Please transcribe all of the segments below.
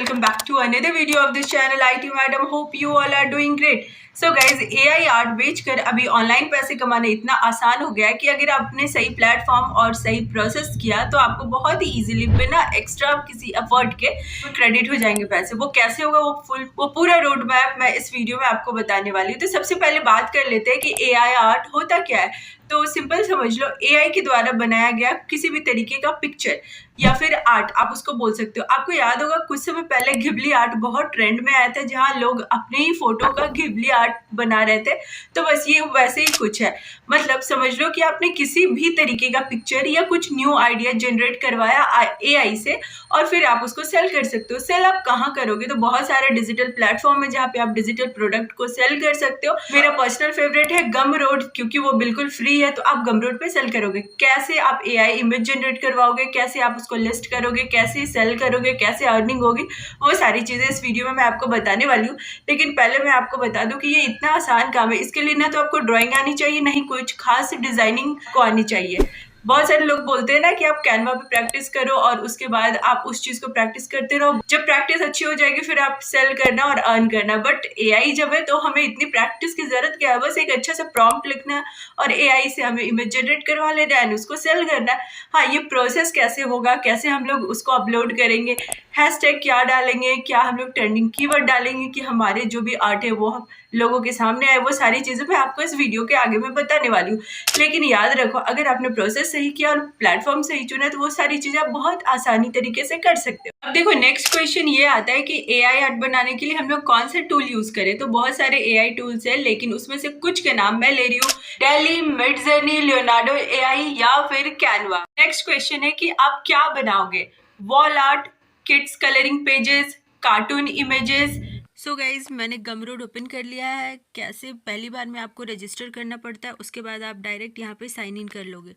welcome back to another video of this channel. IT Madam, hope you all are doing great. So guys, AI art बेचकर अभी online पैसे कमाना इतना आसान हो गया है कि अगर आपने सही प्लेटफॉर्म और सही प्रोसेस किया तो आपको बहुत ही इजीली बिना एक्स्ट्रा किसी एफर्ट के क्रेडिट हो जाएंगे पैसे। वो कैसे होगा, वो पूरा रोड मैप मैं इस वीडियो में आपको बताने वाली हूँ। तो सबसे पहले बात कर लेते हैं कि AI आर्ट होता क्या है। तो सिंपल समझ लो, AI के द्वारा बनाया गया किसी भी तरीके का पिक्चर या फिर आर्ट आप उसको बोल सकते हो। आपको याद होगा कुछ समय पहले घिबली आर्ट बहुत ट्रेंड में आया था, जहां लोग अपने ही फोटो का घिबली आर्ट बना रहे थे। तो बस ये वैसे ही कुछ है। मतलब समझ लो कि आपने किसी भी तरीके का पिक्चर या कुछ न्यू आइडिया जनरेट करवाया AI से और फिर आप उसको सेल कर सकते हो। सेल आप कहाँ करोगे? तो बहुत सारे डिजिटल प्लेटफॉर्म है जहाँ पे आप डिजिटल प्रोडक्ट को सेल कर सकते हो। मेरा पर्सनल फेवरेट है गमरोड, क्योंकि वो बिल्कुल फ्री है। तो आप गमरोड पे सेल करोगे। कैसे आप AI इमेज जनरेट करवाओगे, कैसे आप उसको लिस्ट करोगे, कैसे सेल करोगे, कैसे अर्निंग होगी, वो सारी चीजें इस वीडियो में मैं आपको बताने वाली हूँ। लेकिन पहले मैं आपको बता दूं कि ये इतना आसान काम है। इसके लिए ना तो आपको ड्राइंग आनी चाहिए, ना ही कुछ खास डिजाइनिंग को आनी चाहिए। बहुत सारे लोग बोलते हैं ना कि आप कैनवा पे प्रैक्टिस करो और उसके बाद आप उस चीज को प्रैक्टिस करते रहो। जब प्रैक्टिस अच्छी हो जाएगी फिर आप सेल करना और अर्न करना। बट AI जब है तो हमें इतनी प्रैक्टिस की जरूरत क्या है? बस एक अच्छा सा प्रॉम्प्ट लिखना है और AI से हमें इमेज जनरेट करवा लेना है, उसको सेल करना है। हाँ, ये प्रोसेस कैसे होगा, कैसे हम लोग उसको अपलोड करेंगे, हैशटैग क्या डालेंगे, क्या हम लोग ट्रेंडिंग कीवर्ड डालेंगे कि हमारे जो भी आर्ट है वो लोगों के सामने आए, वो सारी चीजें मैं आपको इस वीडियो के आगे में बताने वाली हूँ। लेकिन याद रखो, अगर आपने प्रोसेस सही किया और प्लेटफॉर्म सही चुना तो वो सारी चीजें आप बहुत आसानी तरीके से कर सकते हो। अब देखो, नेक्स्ट क्वेश्चन ये आता है कि AI आर्ट बनाने के लिए हम लोग कौन से टूल यूज करें। तो बहुत सारे AI टूल्स है, लेकिन उसमें से कुछ के नाम मैं ले रही हूँ। डेली, मिडजर्नी, लियोनार्डो AI या फिर कैनवा। नेक्स्ट क्वेश्चन है कि आप क्या बनाओगे? Wall art, kids colouring pages, cartoon images. So guys, मैंने गमरोड ओपन कर लिया है। कैसे? पहली बार में आपको रजिस्टर करना पड़ता है, उसके बाद आप डायरेक्ट यहाँ पे साइन इन कर लोगे।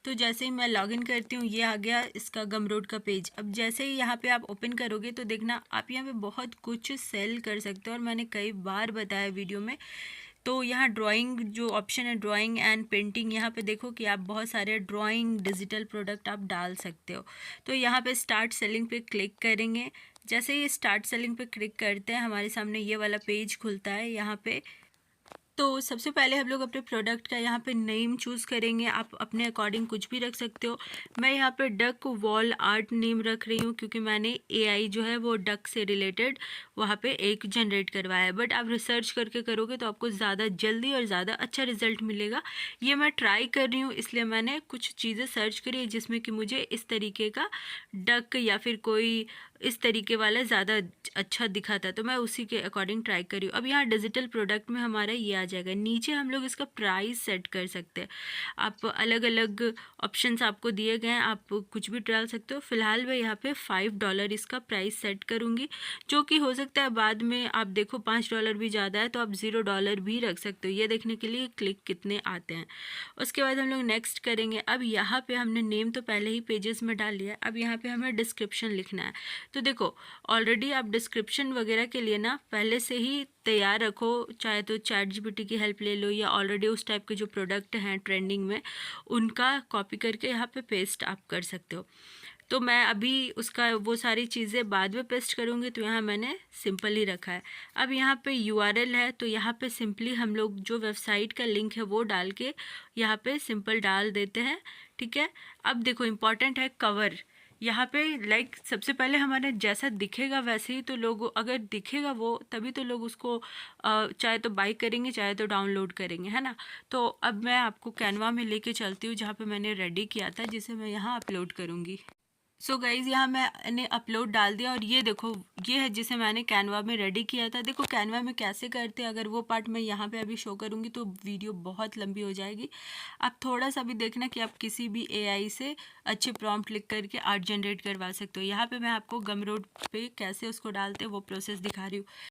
तो जैसे ही मैं लॉगिन करती हूँ, ये आ गया इसका गमरोड का पेज। अब जैसे ही यहाँ पे आप ओपन करोगे तो देखना आप यहाँ पे बहुत कुछ सेल कर सकते हो, और मैंने कई बार बताया वीडियो में। तो यहाँ ड्राइंग जो ऑप्शन है, ड्राइंग एंड पेंटिंग, यहाँ पे देखो कि आप बहुत सारे ड्राइंग डिजिटल प्रोडक्ट आप डाल सकते हो। तो यहाँ पे स्टार्ट सेलिंग पे क्लिक करेंगे। जैसे ही स्टार्ट सेलिंग पे क्लिक करते हैं, हमारे सामने ये वाला पेज खुलता है। यहाँ पे तो सबसे पहले हम लोग अपने प्रोडक्ट का यहाँ पे नेम चूज़ करेंगे। आप अपने अकॉर्डिंग कुछ भी रख सकते हो। मैं यहाँ पे डक वॉल आर्ट नेम रख रही हूँ, क्योंकि मैंने AI जो है वो डक से रिलेटेड वहाँ पे एक जनरेट करवाया है। बट आप रिसर्च करके करोगे तो आपको ज़्यादा जल्दी और ज़्यादा अच्छा रिजल्ट मिलेगा। ये मैं ट्राई कर रही हूँ, इसलिए मैंने कुछ चीज़ें सर्च करी है जिसमें कि मुझे इस तरीके का डक या फिर कोई इस तरीके वाला ज़्यादा अच्छा दिखा था, तो मैं उसी के अकॉर्डिंग ट्राई करी हूँ। अब यहाँ डिजिटल प्रोडक्ट में हमारा ये आ जाएगा। नीचे हम लोग इसका प्राइस सेट कर सकते हैं। आप अलग अलग ऑप्शंस आपको दिए गए हैं, आप कुछ भी डाल सकते हो। फिलहाल मैं यहाँ पे $5 इसका प्राइस सेट करूँगी, जो कि हो सकता है बाद में आप देखो $5 भी ज़्यादा है तो आप $0 भी रख सकते हो, ये देखने के लिए क्लिक कितने आते हैं। उसके बाद हम लोग नेक्स्ट करेंगे। अब यहाँ पे हमने नेम तो पहले ही पेजेस में डाल लिया। अब यहाँ पे हमें डिस्क्रिप्शन लिखना है। तो देखो, ऑलरेडी आप डिस्क्रिप्शन वगैरह के लिए ना पहले से ही तैयार रखो, चाहे तो ChatGPT की हेल्प ले लो या ऑलरेडी उस टाइप के जो प्रोडक्ट हैं ट्रेंडिंग में उनका कॉपी करके यहाँ पे पेस्ट आप कर सकते हो। तो मैं अभी उसका वो सारी चीज़ें बाद में पेस्ट करूँगी, तो यहाँ मैंने सिंपल ही रखा है। अब यहाँ पे URL है, तो यहाँ पे सिंपली हम लोग जो वेबसाइट का लिंक है वो डाल के यहाँ पे सिंपल डाल देते हैं। ठीक है। अब देखो, इम्पॉर्टेंट है कवर। यहाँ पे लाइक सबसे पहले हमारे जैसा दिखेगा वैसे ही तो लोग, अगर दिखेगा वो तभी तो लोग उसको चाहे तो बाई करेंगे चाहे तो डाउनलोड करेंगे, है ना। तो अब मैं आपको कैनवा में लेके चलती हूँ, जहाँ पे मैंने रेडी किया था, जिसे मैं यहाँ अपलोड करूँगी। सो गाइज़, यहाँ मैंने अपलोड डाल दिया और ये देखो, ये है जिसे मैंने कैनवा में रेडी किया था। देखो कैनवा में कैसे करते हैं, अगर वो पार्ट मैं यहाँ पे अभी शो करूँगी तो वीडियो बहुत लंबी हो जाएगी। आप थोड़ा सा भी देखना कि आप किसी भी AI से अच्छे प्रॉम्प्ट लिख करके आर्ट जनरेट करवा सकते हो। यहाँ पे मैं आपको गमरोड पे कैसे उसको डालते हैं वो प्रोसेस दिखा रही हूँ।